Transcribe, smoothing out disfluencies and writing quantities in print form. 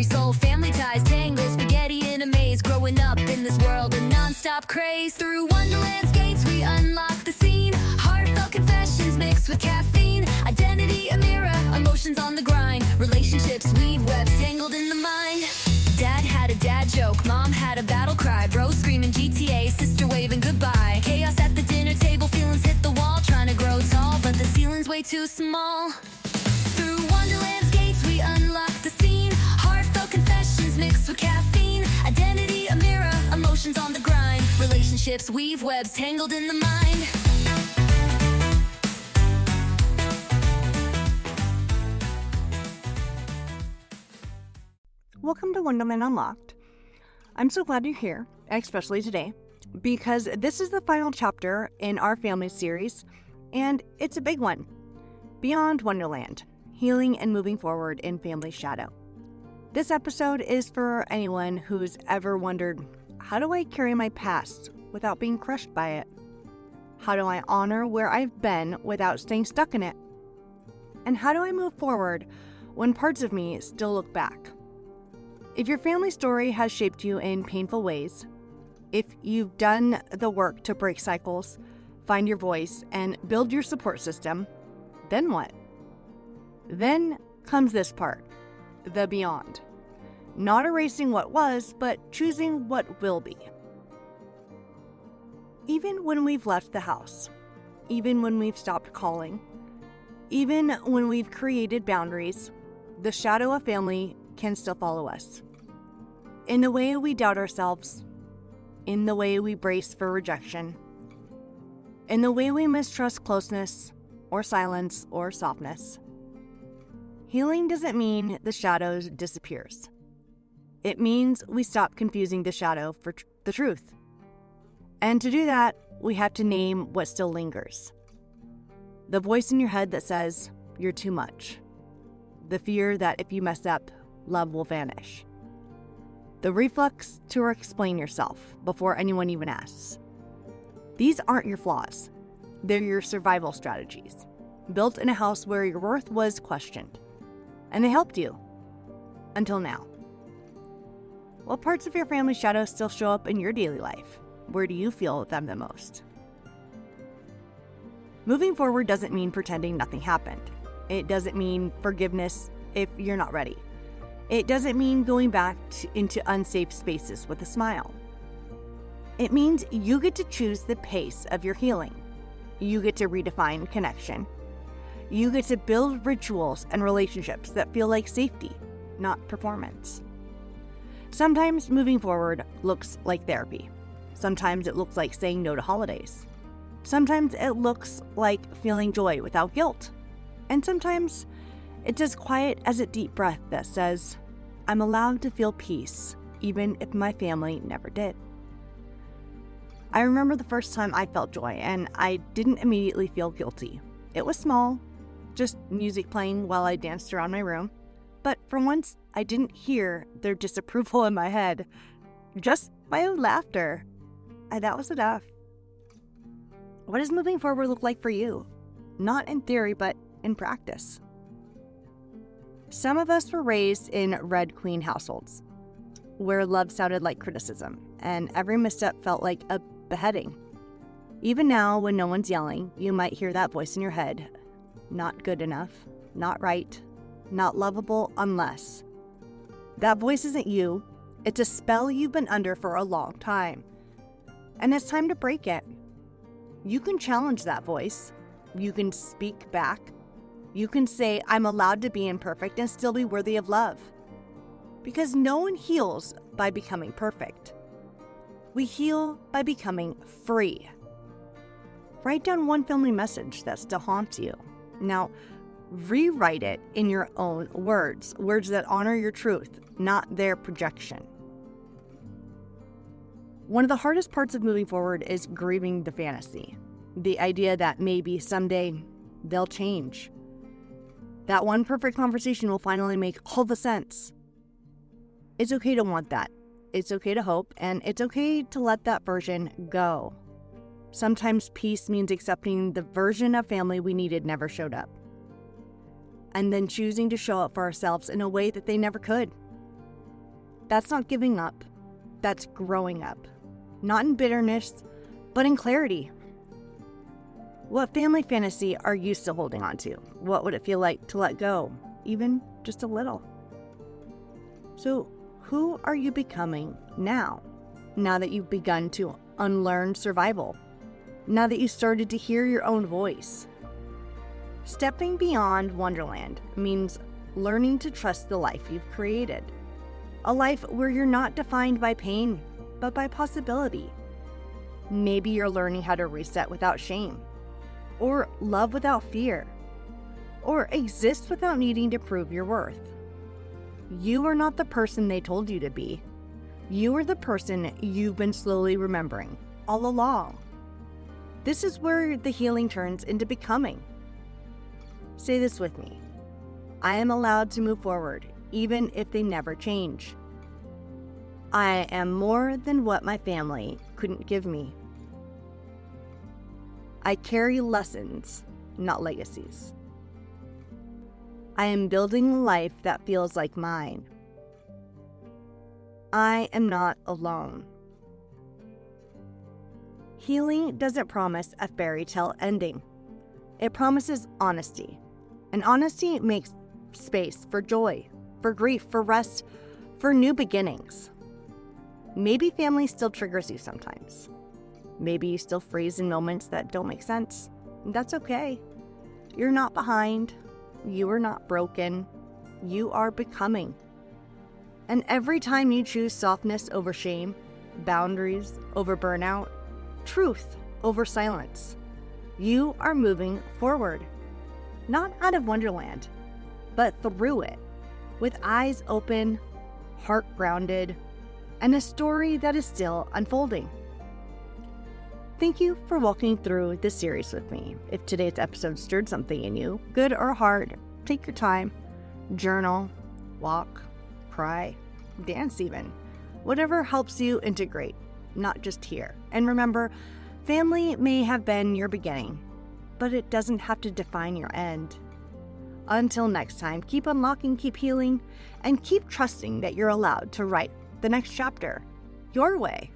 every soul. Family ties tangle, spaghetti in a maze. Growing up in this world of non-stop craze. Through Wonderland's gates we unlock the scene. Heartfelt confessions mixed with caffeine. Identity a mirror, emotions on the grind. Relationships weave webs tangled in the mind. Dad had a dad joke, mom had a battle cry. Bro screaming GTA, sister waving goodbye. Chaos at the dinner table, feelings hit the wall. Trying to grow tall, but the ceiling's way too small. Through Wonderland's gates we unlock the scene. Heartfelt confessions mixed with caffeine. Identity a mirror, emotions on the grind. Relationships weave webs tangled in the mind. Welcome to Wonderland Unlocked. I'm so glad you're here, especially today, because this is the final chapter in our family series, and it's a big one. Beyond Wonderland, healing and moving forward in family shadow. This episode is for anyone who's ever wondered, how do I carry my past without being crushed by it? How do I honor where I've been without staying stuck in it? And how do I move forward when parts of me still look back? If your family story has shaped you in painful ways, if you've done the work to break cycles, find your voice, and build your support system, then what? Then comes this part, the beyond. Not erasing what was, but choosing what will be. Even when we've left the house, even when we've stopped calling, even when we've created boundaries, the shadow of family can still follow us. In the way we doubt ourselves, in the way we brace for rejection, in the way we mistrust closeness or silence or softness. Healing doesn't mean the shadow disappears. It means we stop confusing the shadow for the truth. And to do that, we have to name what still lingers. The voice in your head that says, you're too much. The fear that if you mess up, love will vanish. The reflex to explain yourself before anyone even asks. These aren't your flaws. They're your survival strategies, built in a house where your worth was questioned. And they helped you. Until now. What parts of your family shadow still show up in your daily life? Where do you feel them the most? Moving forward doesn't mean pretending nothing happened. It doesn't mean forgiveness if you're not ready. It doesn't mean going back into unsafe spaces with a smile. It means you get to choose the pace of your healing. You get to redefine connection. You get to build rituals and relationships that feel like safety, not performance. Sometimes moving forward looks like therapy. Sometimes it looks like saying no to holidays. Sometimes it looks like feeling joy without guilt. And sometimes it's as quiet as a deep breath that says, I'm allowed to feel peace, even if my family never did. I remember the first time I felt joy, and I didn't immediately feel guilty. It was small, just music playing while I danced around my room. But for once, I didn't hear their disapproval in my head, just my own laughter. And that was enough. What does moving forward look like for you? Not in theory, but in practice. Some of us were raised in Red Queen households, where love sounded like criticism, and every misstep felt like a beheading. Even now, when no one's yelling, you might hear that voice in your head. Not good enough, not right, not lovable unless. That voice isn't you. It's a spell you've been under for a long time. And it's time to break it. You can challenge that voice. You can speak back. You can say, I'm allowed to be imperfect and still be worthy of love. Because no one heals by becoming perfect. We heal by becoming free. Write down one family message that still haunts you. Now, rewrite it in your own words that honor your truth, not their projection. One of the hardest parts of moving forward is grieving the fantasy. The idea that maybe someday they'll change. That one perfect conversation will finally make all the sense. It's okay to want that. It's okay to hope, and it's okay to let that version go. Sometimes peace means accepting the version of family we needed never showed up. And then choosing to show up for ourselves in a way that they never could. That's not giving up. That's growing up. Not in bitterness, but in clarity. What family fantasy are you still holding on to? What would it feel like to let go, even just a little? So, who are you becoming now that you've begun to unlearn survival? Now that you started to hear your own voice? Stepping beyond Wonderland means learning to trust the life you've created. A life where you're not defined by pain, but by possibility. Maybe you're learning how to reset without shame, or love without fear, or exist without needing to prove your worth. You are not the person they told you to be. You are the person you've been slowly remembering all along. This is where the healing turns into becoming. Say this with me. I am allowed to move forward, even if they never change. I am more than what my family couldn't give me. I carry lessons, not legacies. I am building a life that feels like mine. I am not alone. Healing doesn't promise a fairy tale ending. It promises honesty. And honesty makes space for joy, for grief, for rest, for new beginnings. Maybe family still triggers you sometimes. Maybe you still freeze in moments that don't make sense. That's okay. You're not behind. You are not broken. You are becoming. And every time you choose softness over shame, boundaries over burnout, truth over silence, you are moving forward. Not out of Wonderland, but through it, with eyes open, heart grounded, and a story that is still unfolding. Thank you for walking through this series with me. If today's episode stirred something in you, good or hard, take your time, journal, walk, cry, dance even. Whatever helps you integrate, not just hear. And remember, family may have been your beginning, but it doesn't have to define your end. Until next time, keep unlocking, keep healing, and keep trusting that you're allowed to write the next chapter your way.